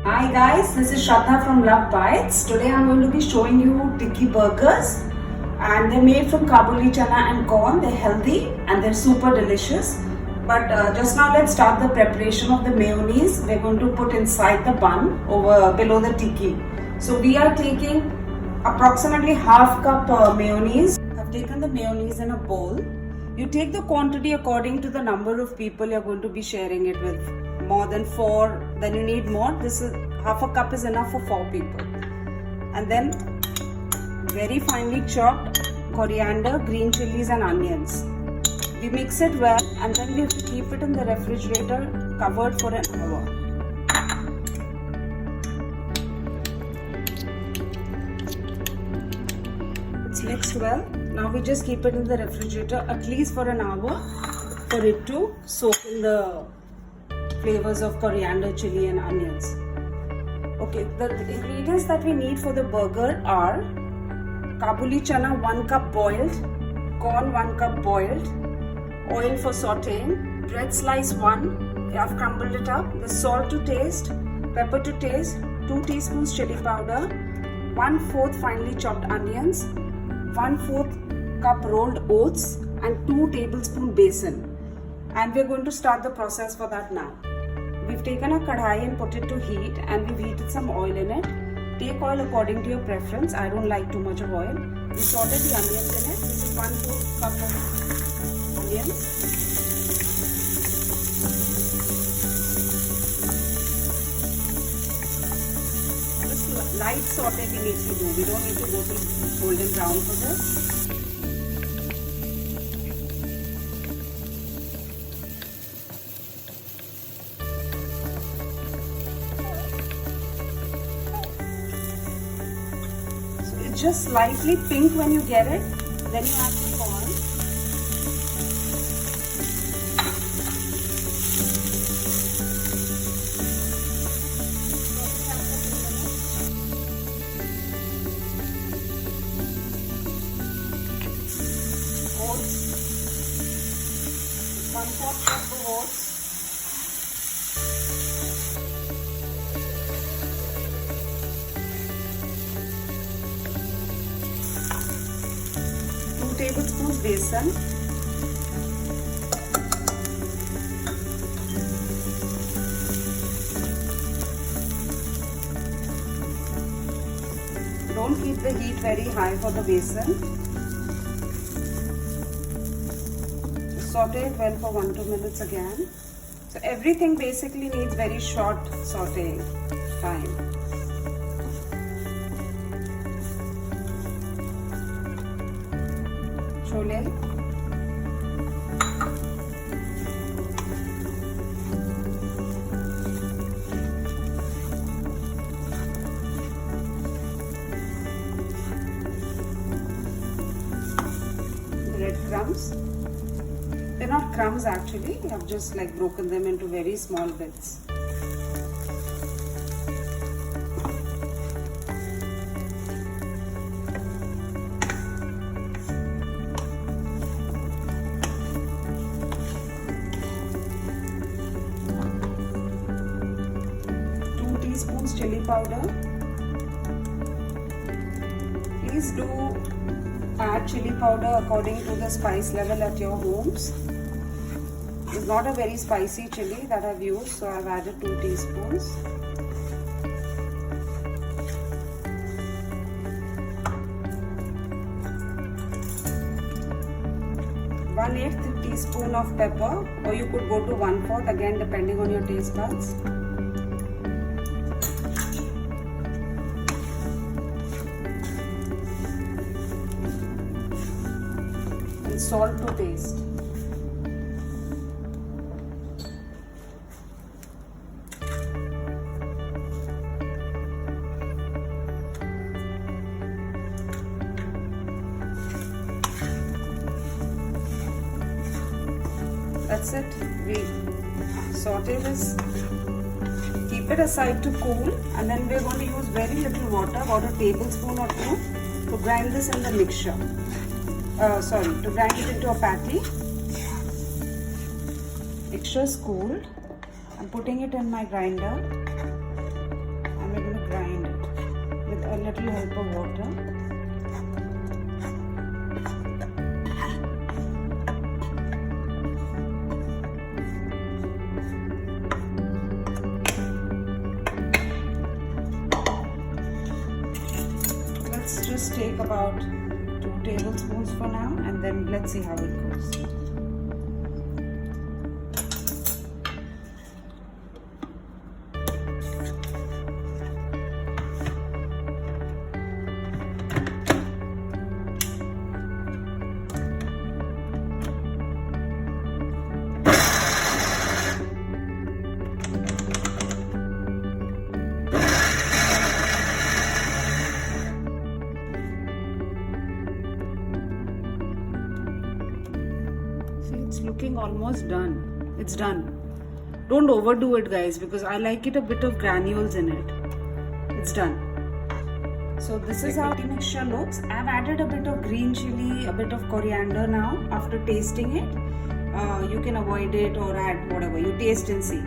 Hi guys, this is Shraddha from Love Bites. Today I'm going to be showing you tikki burgers, and they're made from Kabuli chana and corn. They're healthy and they're super delicious. But just now let's start the preparation of the mayonnaise. We're going to put inside the bun over below the tikki. So we are taking approximately half cup mayonnaise. I've taken the mayonnaise in a bowl. You take the quantity according to the number of people you're going to be sharing it with. More than 4, then you need more. This is half a cup is enough for 4 people. And then very finely chopped coriander, green chilies and onions. We mix it well and then we have to keep it in the refrigerator covered for an hour. It's mixed well. Now we just keep it in the refrigerator at least for an hour for it to soak in the flavors of coriander, chili and onions. Okay, the ingredients that we need for the burger are Kabuli chana 1 cup boiled, corn 1 cup boiled, oil for sauteing, bread slice 1, I've crumbled it up, the salt to taste, pepper to taste, 2 teaspoons chili powder, 1/4 finely chopped onions, 1/4 cup rolled oats and 2 tablespoon besan. And we're going to start the process for that now. We've taken a kadhai and put it to heat, and we've heated some oil in it. Take oil according to your preference. I don't like too much of oil. We sauteed the onions in it. This is 1/4 cup of onions. Just light saute we need to do. We don't need to go to golden brown for this. Just slightly pink when you get it, then you add the corn. Oats, 1/4 cup of oats. 2 tablespoons besan, don't keep the heat very high for the besan. Saute it well for 1-2 minutes again. So everything basically needs very short sauteing time. Chole, breadcrumbs. They're not crumbs actually. I've just like broken them into very small bits. Teaspoons chili powder. Please do add chili powder according to the spice level at your homes. It's not a very spicy chili that I've used, so I've added 2 teaspoons. One-eighth teaspoon of pepper, or you could go to 1/4 again depending on your taste buds. Salt to taste. That's it. We saute this, keep it aside to cool, and then we're going to use very little water, about a tablespoon or 2, to grind this in the mixture. To grind it into a patty. Mixture is cooled. I'm putting it in my grinder. a little help of water. Let's just take about 2 tablespoons for now, and then let's see how it goes. It's looking almost done. It's done. Don't overdo it, guys, because I like it a bit of granules in it. It's done. So this is how the mixture looks. I've added a bit of green chili, a bit of coriander now after tasting it. You can avoid it or add whatever you taste and see.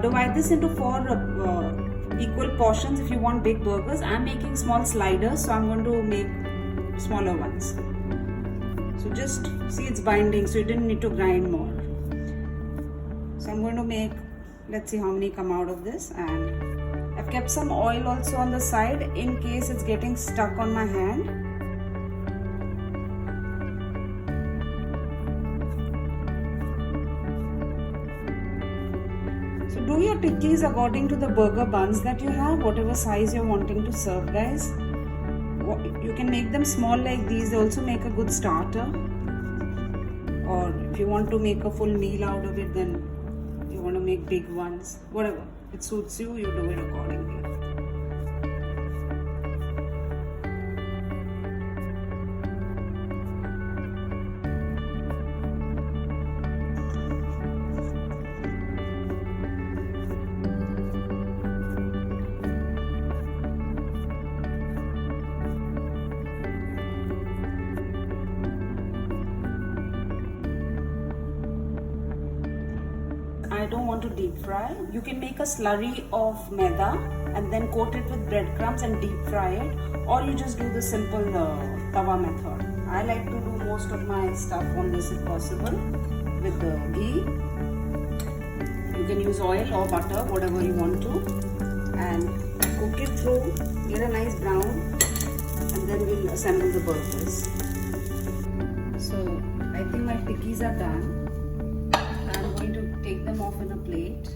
Divide this into 4 equal portions if you want big burgers. I'm making small sliders, so I'm going to make smaller ones. So just see it's binding, so you didn't need to grind more. So I'm going to make, let's see how many come out of this, and I've kept some oil also on the side in case it's getting stuck on my hand. So do your tikkis according to the burger buns that you have, whatever size you're wanting to serve, guys. You can make them small like these. They also make a good starter. Or if you want to make a full meal out of it, then you want to make big ones. Whatever it suits you, you do it accordingly. I don't want to deep fry. You can make a slurry of maida and then coat it with breadcrumbs and deep fry it, or you just do the simple tawa method. I like to do most of my stuff on this if possible with the ghee. You can use oil or butter, whatever you want to, and cook it through, get a nice brown, and then we'll assemble the burgers. So I think my tikkis are done. I'm going to take them off in a plate.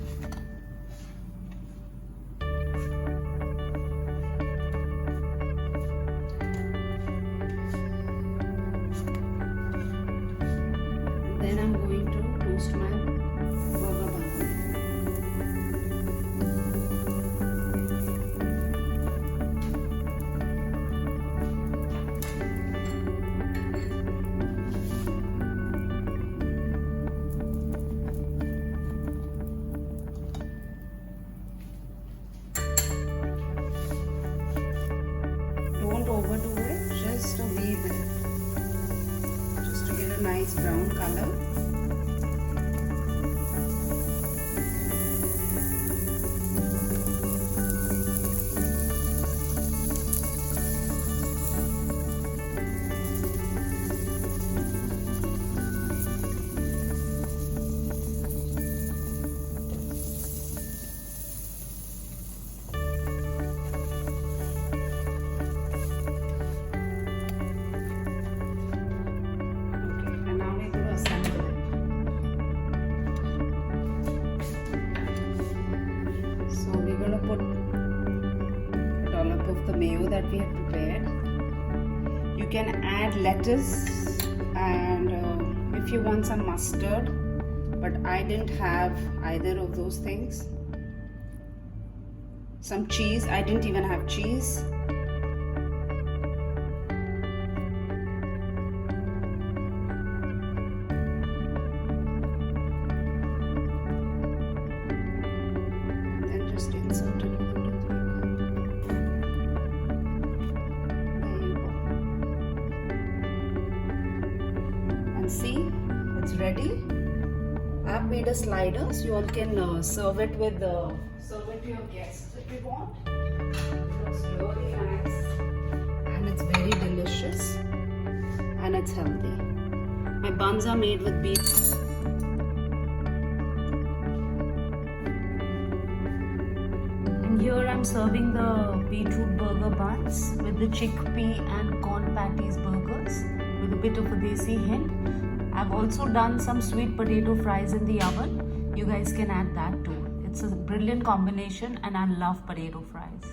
And then I'm going to toast my burger bun. Don't overdo it, just a wee bit, just to get a nice brown color. Put a dollop of the mayo that we have prepared. You can add lettuce and if you want some mustard, but I didn't have either of those things. Some cheese, I didn't even have cheese. Just insert it with a toothpick. There you go. And see, it's ready. I've made a a slider, so you all can serve it to your guests if you want. It looks really nice, and it's very delicious, and it's healthy. My buns are made with beets. And here I'm serving the beetroot burger buns with the chickpea and corn patties burgers with a bit of a desi hint. I've also done some sweet potato fries in the oven. You guys can add that too. It's a brilliant combination and I love potato fries.